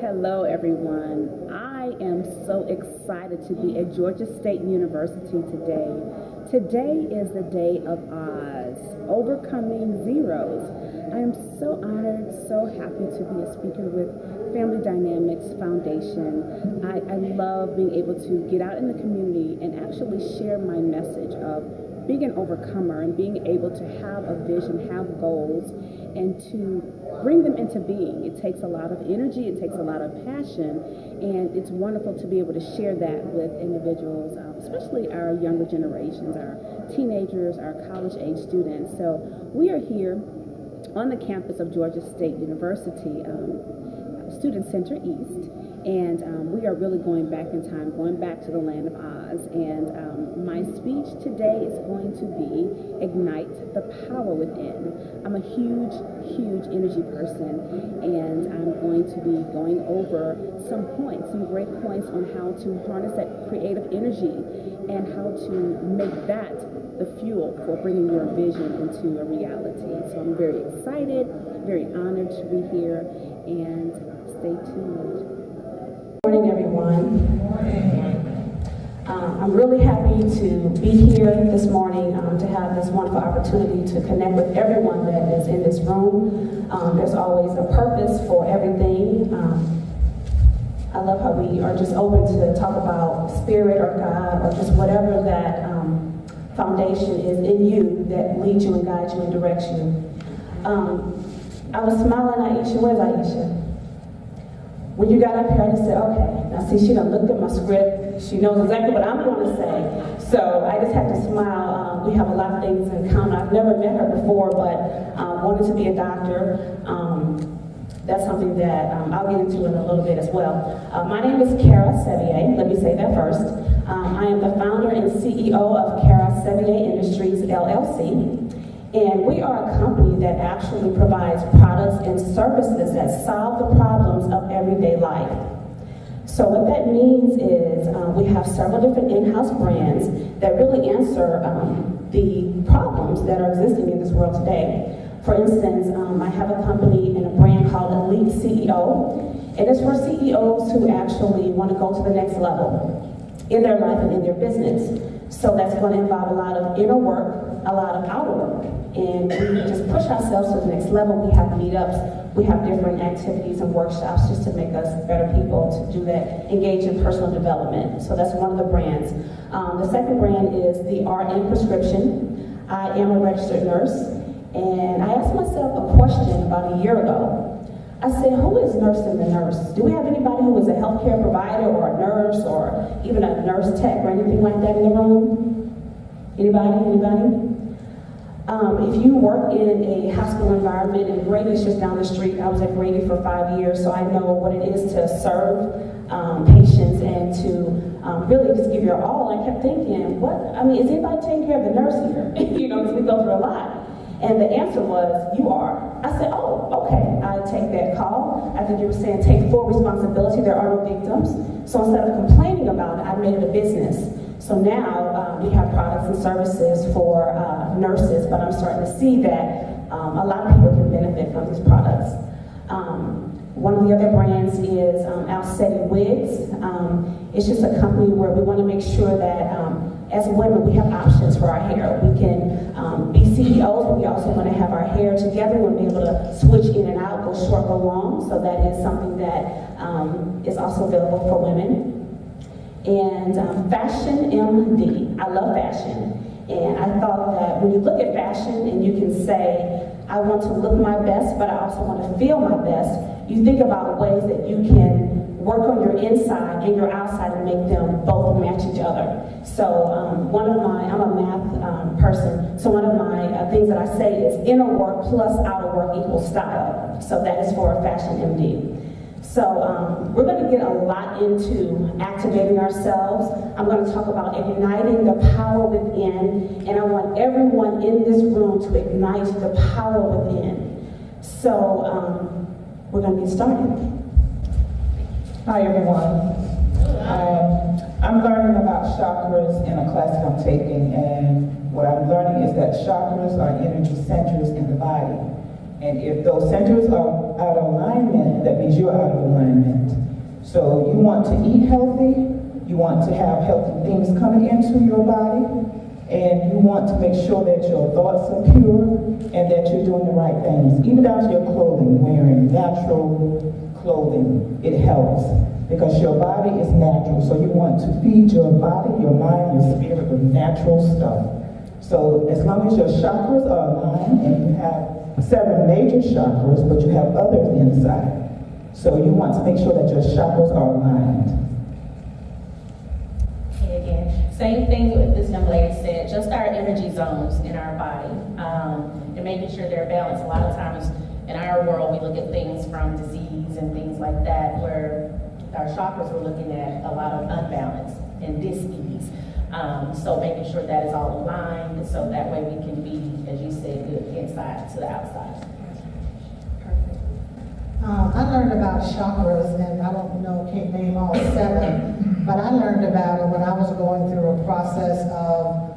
Hello everyone. I am so excited to be at Georgia State University today. Today is the day of Oz, overcoming zeros. I am so honored, so happy to be a speaker with Family Dynamics Foundation. I love being able to get out in the community and actually share my message of being an overcomer and being able to have a vision, have goals, and to bring them into being. It takes a lot of energy, it takes a lot of passion, and it's wonderful to be able to share that with individuals, especially our younger generations, our teenagers, our college-age students. So we are here on the campus of Georgia State University, Student Center East, and we are really going back in time, going back to the land of Oz. And my speech today is going to be Ignite the Power Within. I'm a huge energy person, and I'm going to be going over some great points on how to harness that creative energy and how to make that the fuel for bringing your vision into a reality. So I'm very excited, very honored to be here, and stay tuned. Good morning, everyone. I'm really happy to be here this morning to have this wonderful opportunity to connect with everyone that is in this room. There's always a purpose for everything. I love how we are just open to talk about spirit or God or just whatever that foundation is in you that leads you and guides you and directs you. I was smiling at Aisha. Where's Aisha? When you got up here, I just said, okay. Now see, she done looked at my script. She knows exactly what I'm going to say. So I just had to smile. We have a lot of things in common. I've never met her before, but wanted to be a doctor. That's something that I'll get into in a little bit as well. My name is Cara Sevier. Let me say that first. I am the founder and CEO of Cara Sevier Industries, LLC. And we are a company that actually provides products and services that solve the problems of everyday life. So what that means is we have several different in-house brands that really answer the problems that are existing in this world today. For instance, I have a company and a brand called Elite CEO, and it's for CEOs who actually want to go to the next level in their life and in their business. So that's going to involve a lot of inner work, a lot of outer work, and we just push ourselves to the next level. We have meetups, we have different activities and workshops just to make us better people to do that, engage in personal development. So that's one of the brands. The second brand is the RN Prescription. I am a registered nurse, and I asked myself a question about a year ago. I said, who is nursing the nurse? Do we have anybody who is a healthcare provider or a nurse or even a nurse tech or anything like that in the room? Anybody? If you work in a hospital environment, and Grady's just down the street, I was at Grady for 5 years, so I know what it is to serve patients and to really just give your all. I kept thinking, is anybody taking care of the nurse here? Because we go through a lot. And the answer was, you are. I said, oh, okay, I take that call. I think you were saying take full responsibility. There are no victims. So instead of complaining about it, I made it a business. So now we have products and services for nurses, but I'm starting to see that a lot of people can benefit from these products. One of the other brands is Alcetti Wigs. It's just a company where we want to make sure that as women, we have options for our hair. We can be CEOs, but we also want to have our hair together. We want to be able to switch in and out, go short, go long. So that is something that is also available for women. And Fashion MD. I love fashion. And I thought that when you look at fashion and you can say, I want to look my best, but I also want to feel my best, you think about ways that you can work on your inside and your outside and make them both match each other. So I'm a math person, so one of my things that I say is inner work plus outer work equals style. So that is for Fashion MD. So we're going to get a lot into activating ourselves. I'm going to talk about igniting the power within, and I want everyone in this room to ignite the power within. So we're going to get started. Hi everyone. I'm learning about chakras in a class that I'm taking, and what I'm learning is that chakras are energy centers in the body. And if those centers are out of alignment, that means you're out of alignment. So you want to eat healthy, you want to have healthy things coming into your body, and you want to make sure that your thoughts are pure and that you're doing the right things. Even down to your clothing, wearing natural clothing, it helps because your body is natural. So you want to feed your body, your mind, your spirit with natural stuff. So as long as your chakras are aligned, and you have 7 major chakras, but you have others inside. So you want to make sure that your chakras are aligned. Okay, again, same thing with this young lady said, just our energy zones in our body, and making sure they're balanced. A lot of times in our world, we look at things from disease and things like that, where our chakras we're looking at a lot of unbalance and dis-ease. So making sure that is all aligned, so that way we can be, as you said, good inside to the outside. I learned about chakras, and I don't know, can't name all 7, but I learned about it when I was going through a process of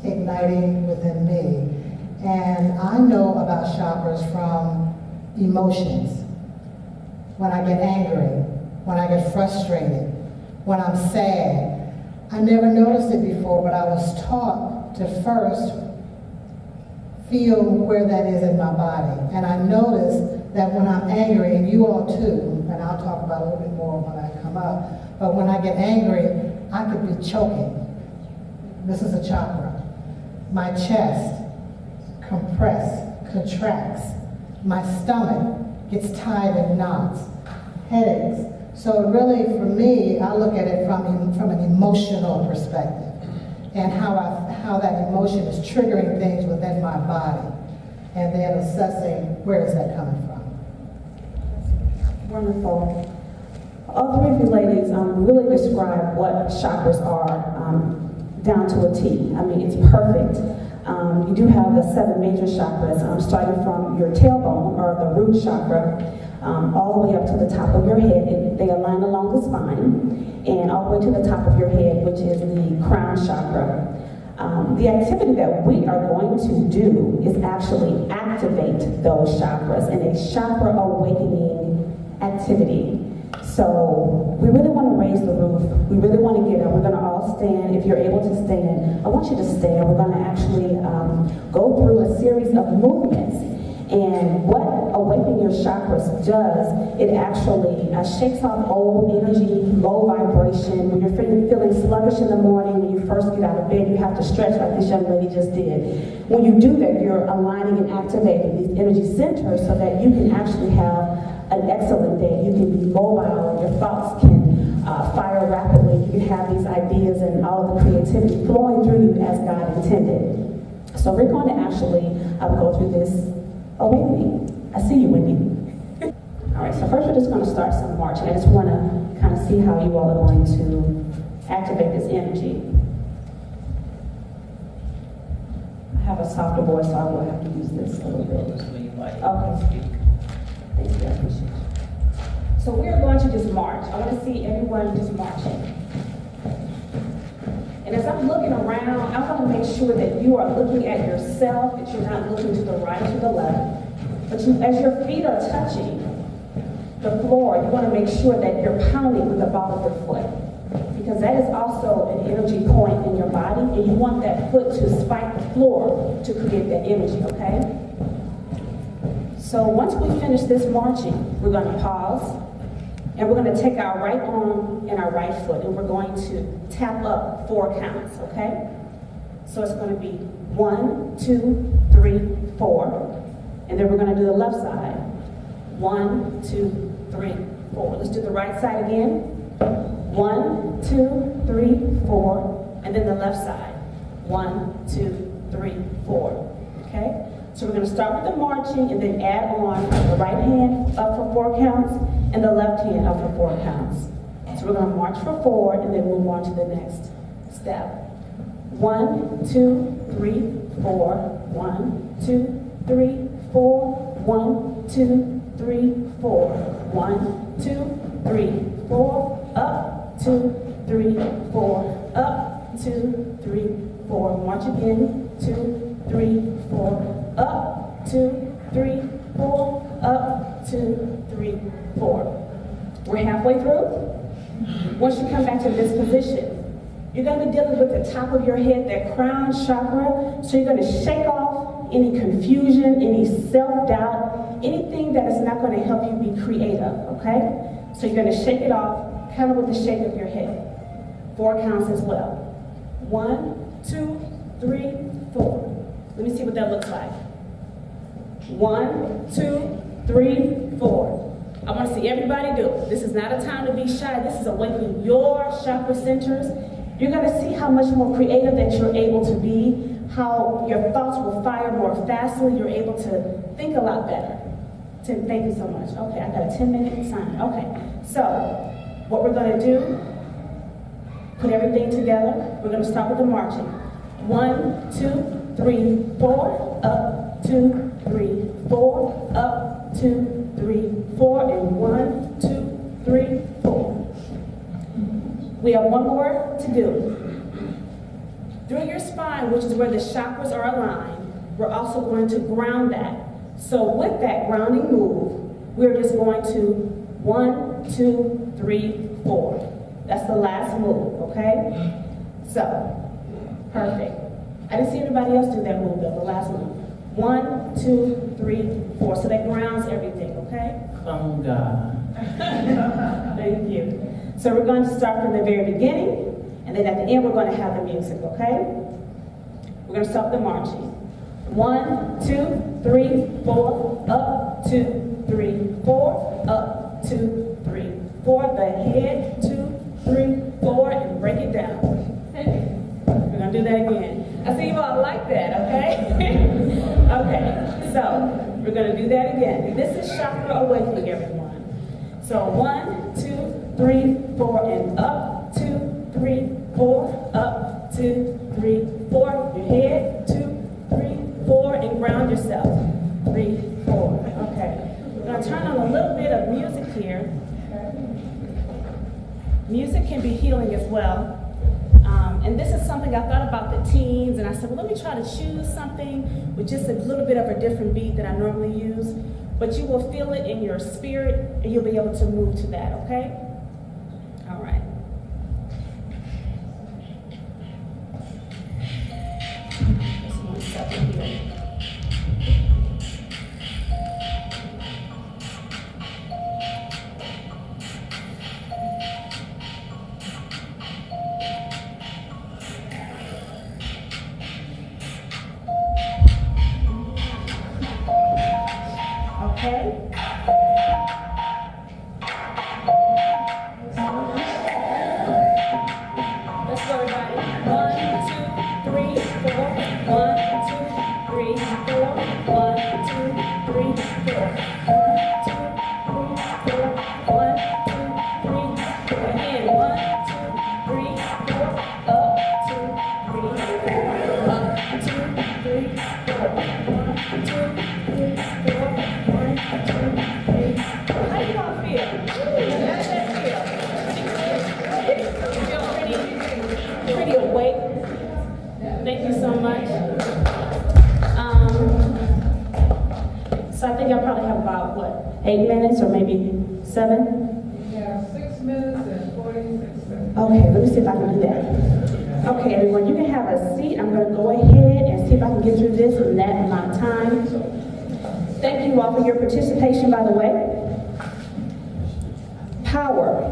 igniting within me. And I know about chakras from emotions. When I get angry, when I get frustrated, when I'm sad. I never noticed it before, but I was taught to first feel where that is in my body. And I noticed that when I'm angry, and you all too, and I'll talk about it a little bit more when I come up, but when I get angry, I could be choking. This is a chakra. My chest contracts. My stomach gets tied in knots, headaches. So really, for me, I look at it from an emotional perspective, and how that emotion is triggering things within my body, and then assessing where is that coming from. Wonderful. All 3 of you ladies really describe what chakras are down to a T. I mean, it's perfect. You do have the 7 major chakras, starting from your tailbone, or the root chakra, all the way up to the top of your head. They align along the spine, and all the way to the top of your head, which is the crown chakra. The activity that we are going to do is actually activate those chakras in a chakra awakening activity. So we really want to raise the roof. We really want to get up. We're going to all stand. If you're able to stand, I want you to stand. We're going to actually go through a series of movements. And what awakening your chakras does, it actually shakes off old energy, low vibration. When you're feeling sluggish in the morning, when you first get out of bed, you have to stretch like this young lady just did. When you do that, you're aligning and activating these energy centers so that you can actually have an excellent day. You can be mobile, your thoughts can fire rapidly. You can have these ideas and all of the creativity flowing through you as God intended. So we're going to actually go through this awakening. I see you, Wendy. All right, so first we're just going to start some marching. I just want to kind of see how you all are going to activate this energy. I have a softer voice, so I will have to use this a little bit. Okay. Thank you, I appreciate you. So we're going to just march. I want to see everyone just marching. And as I'm looking around, I want to make sure that you are looking at yourself, that you're not looking to the right or to the left. But as your feet are touching the floor, you want to make sure that you're pounding with the ball of your foot. Because that is also an energy point in your body, and you want that foot to spike the floor to create that energy, okay? So once we finish this marching, we're going to pause, and we're going to take our right arm and our right foot, and we're going to tap up 4 counts, okay? So it's going to be 1, 2, 3, 4. And then we're going to do the left side. 1, 2, 3, 4. Let's do the right side again. 1, 2, 3, 4. And then the left side. 1, 2, 3, 4. Okay? So we're going to start with the marching and then add on the right hand up for 4 counts and the left hand up for 4 counts. So we're going to march for 4 and then move on to the next step. 1, 2, 3, 4. 1, 2, 3, 4. 1, 2, 3, 4. 1, 2, 3, 4. Up, 2, 3, 4. Up, 2, 3, 4. March again. 2, 3, 4. Up, 2, 3, 4. up, 2, 3, 4. We're halfway through. Once you come back to this position, you're going to be dealing with the top of your head, that crown chakra. So you're going to shake off any confusion, any self-doubt, anything that is not going to help you be creative, okay? So you're going to shake it off, kind of with the shake of your head. 4 counts as well. 1, 2, 3, 4. Let me see what that looks like. 1, 2, 3, 4. I want to see everybody do it. This is not a time to be shy. This is awakening your chakra centers. You're going to see how much more creative that you're able to be, how your thoughts will fire more fastly. You're able to think a lot better. Tim, thank you so much. Okay, I got a 10-minute sign. Okay, so what we're going to do, put everything together. We're going to start with the marching. 1, 2, 3, 4, up, 2, 3, 4, up, 2, 3, 4, and 1, 2, 3, 4. We have one more to do. Through your spine, which is where the chakras are aligned, we're also going to ground that. So with that grounding move, we're just going to 1, 2, 3, 4. That's the last move, okay? So, perfect. I didn't see anybody else do that move though, the last move. 1, 2, 3, 4. So that grounds everything, okay? Oh, God. Thank you. So we're going to start from the very beginning, and then at the end we're going to have the music, okay? We're going to start the marching. 1, 2, 3, 4, up, 2, 3, 4, up, 2, 3, 4. The head, 2, 3, 4, and break it down. We're going to do that again. I see you all like that, okay? Okay, so we're going to do that again. This is chakra awakening, everyone. So 1, 2, 3, 4, and up, 2, 3, 4, up, 2, 3, 4. Your head, 2, 3, 4, and ground yourself. 3, 4. Okay. We're going to turn on a little bit of music here. Music can be healing as well. And this is something I thought about the teens, and I said, well, let me try to choose something with just a little bit of a different beat than I normally use. But you will feel it in your spirit, and you'll be able to move to that, okay? All right. This one step in here. Okay. Let's go, everybody. 1, 2, 3, 4. 1, 2, 3, 4. 1, 2, 3, 4. 1, 2, 3, 4. 1, 2, 3, 4. Again. 1, 2, 3, 4. Up, 2, 3, 4. Up, 2, 3, 4. 1, 2, 3, 4. How do you all feel? How does that feel? Pretty awake. Thank you so much. So I think I probably have about, what, 8 minutes or maybe 7? We have 6 minutes and 46 seconds. Okay, let me see if I can do that. Okay, everyone, you can have a seat. I'm going to go ahead and see if I can get through this in that amount of time. Thank you all for your participation, by the way. Power.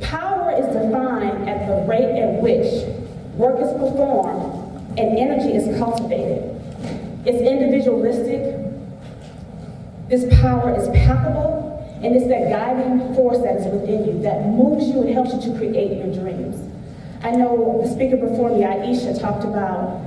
Power is defined at the rate at which work is performed and energy is cultivated. It's individualistic. This power is palpable, and it's that guiding force that is within you that moves you and helps you to create your dreams. I know the speaker before me, Aisha, talked about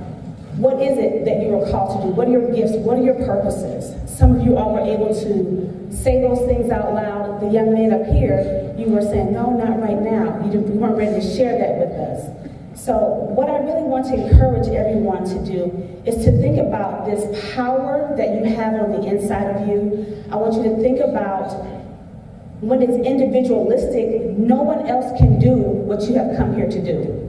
what is it that you are called to do? What are your gifts? What are your purposes? Some of you all were able to say those things out loud. The young men up here, you were saying, no, not right now. You weren't ready to share that with us. So what I really want to encourage everyone to do is to think about this power that you have on the inside of you. I want you to think about when it's individualistic, no one else can do what you have come here to do.